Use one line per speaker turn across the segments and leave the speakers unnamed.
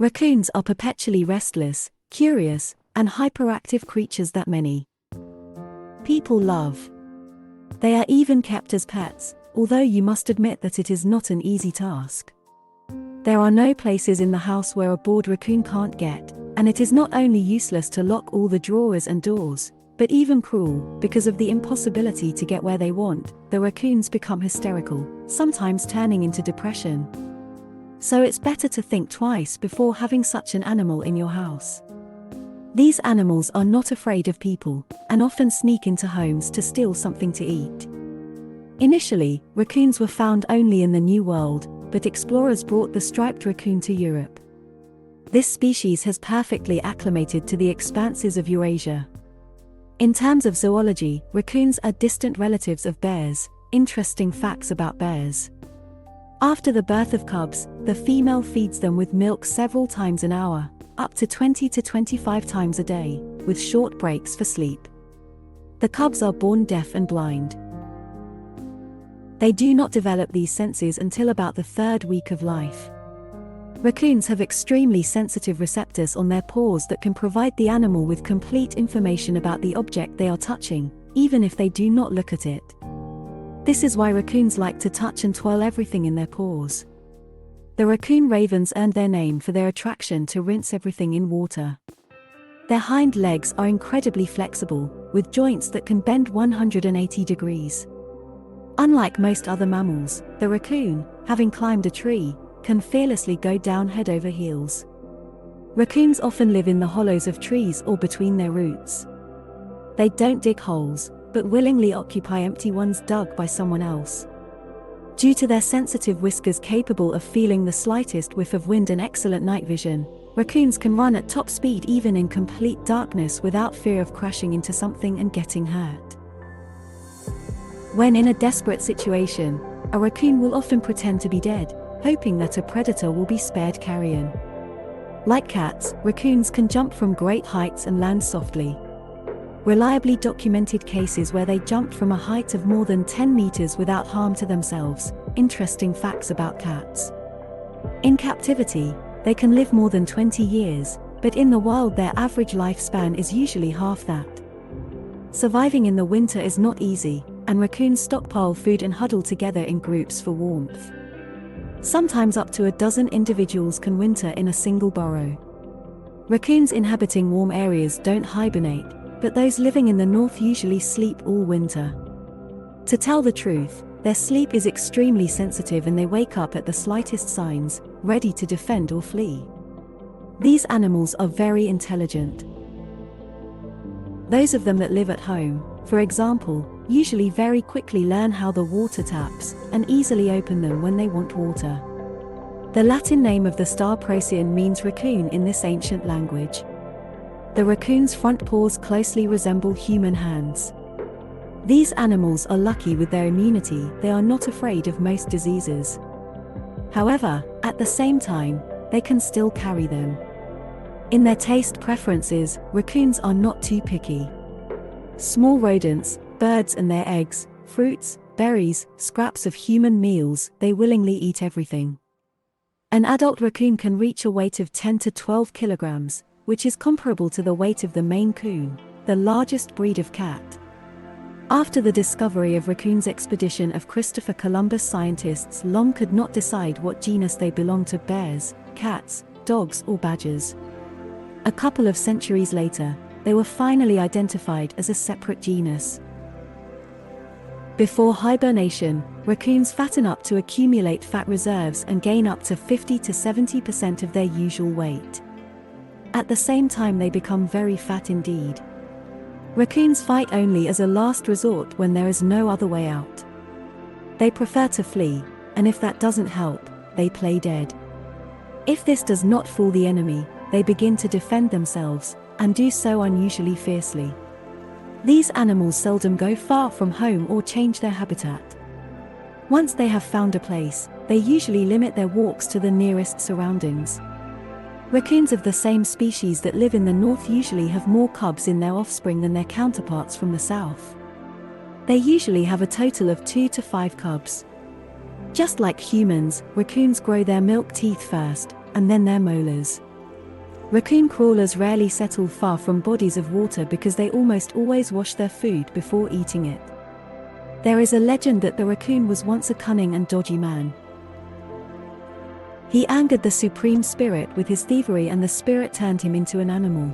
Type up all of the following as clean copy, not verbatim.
Raccoons are perpetually restless, curious, and hyperactive creatures that many people love. They are even kept as pets, although you must admit that it is not an easy task. There are no places in the house where a bored raccoon can't get, and it is not only useless to lock all the drawers and doors, but even cruel, because of the impossibility to get where they want. The raccoons become hysterical, sometimes turning into depression. So it's better to think twice before having such an animal in your house. These animals are not afraid of people, and often sneak into homes to steal something to eat. Initially, raccoons were found only in the New World, but explorers brought the striped raccoon to Europe. This species has perfectly acclimated to the expanses of Eurasia. In terms of zoology, raccoons are distant relatives of bears. Interesting facts about bears. After the birth of cubs, the female feeds them with milk several times an hour, up to 20 to 25 times a day, with short breaks for sleep. The cubs are born deaf and blind. They do not develop these senses until about the third week of life. Raccoons have extremely sensitive receptors on their paws that can provide the animal with complete information about the object they are touching, even if they do not look at it. This is why raccoons like to touch and twirl everything in their paws. The raccoon ravens earned their name for their attraction to rinse everything in water. Their hind legs are incredibly flexible, with joints that can bend 180 degrees. Unlike most other mammals, the raccoon, having climbed a tree, can fearlessly go down head over heels. Raccoons often live in the hollows of trees or between their roots. They don't dig holes, but willingly occupy empty ones dug by someone else. Due to their sensitive whiskers capable of feeling the slightest whiff of wind and excellent night vision, raccoons can run at top speed even in complete darkness without fear of crashing into something and getting hurt. When in a desperate situation, a raccoon will often pretend to be dead, hoping that a predator will be spared carrion. Like cats, raccoons can jump from great heights and land softly. Reliably documented cases where they jumped from a height of more than 10 meters without harm to themselves. Interesting facts about cats. In captivity, they can live more than 20 years, but in the wild their average lifespan is usually half that. Surviving in the winter is not easy, and raccoons stockpile food and huddle together in groups for warmth. Sometimes up to a dozen individuals can winter in a single burrow. Raccoons inhabiting warm areas don't hibernate, but those living in the north usually sleep all winter. To tell the truth, their sleep is extremely sensitive and they wake up at the slightest signs, ready to defend or flee. These animals are very intelligent. Those of them that live at home, for example, usually very quickly learn how the water taps, and easily open them when they want water. The Latin name of the star Procyon means raccoon in this ancient language. The raccoon's front paws closely resemble human hands. These animals are lucky with their immunity. They are not afraid of most diseases. However, at the same time, they can still carry them. In their taste preferences, raccoons are not too picky. Small rodents, birds and their eggs, fruits, berries, scraps of human meals, they willingly eat everything. An adult raccoon can reach a weight of 10 to 12 kilograms, which is comparable to the weight of the Maine Coon, the largest breed of cat. After the discovery of raccoons expedition of Christopher Columbus, scientists long could not decide what genus they belonged to: bears, cats, dogs or badgers. A couple of centuries later, they were finally identified as a separate genus. Before hibernation, raccoons fatten up to accumulate fat reserves and gain up to 50 to 70% of their usual weight. At the same time they become very fat indeed. Raccoons fight only as a last resort when there is no other way out. They prefer to flee, and if that doesn't help, they play dead. If this does not fool the enemy, they begin to defend themselves, and do so unusually fiercely. These animals seldom go far from home or change their habitat. Once they have found a place, they usually limit their walks to the nearest surroundings. Raccoons of the same species that live in the north usually have more cubs in their offspring than their counterparts from the south. They usually have a total of 2 to 5 cubs. Just like humans, raccoons grow their milk teeth first, and then their molars. Raccoon crawlers rarely settle far from bodies of water because they almost always wash their food before eating it. There is a legend that the raccoon was once a cunning and dodgy man. He angered the Supreme Spirit with his thievery, and the spirit turned him into an animal.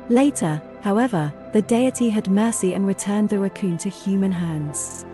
Later, however, the deity had mercy and returned the raccoon to human hands.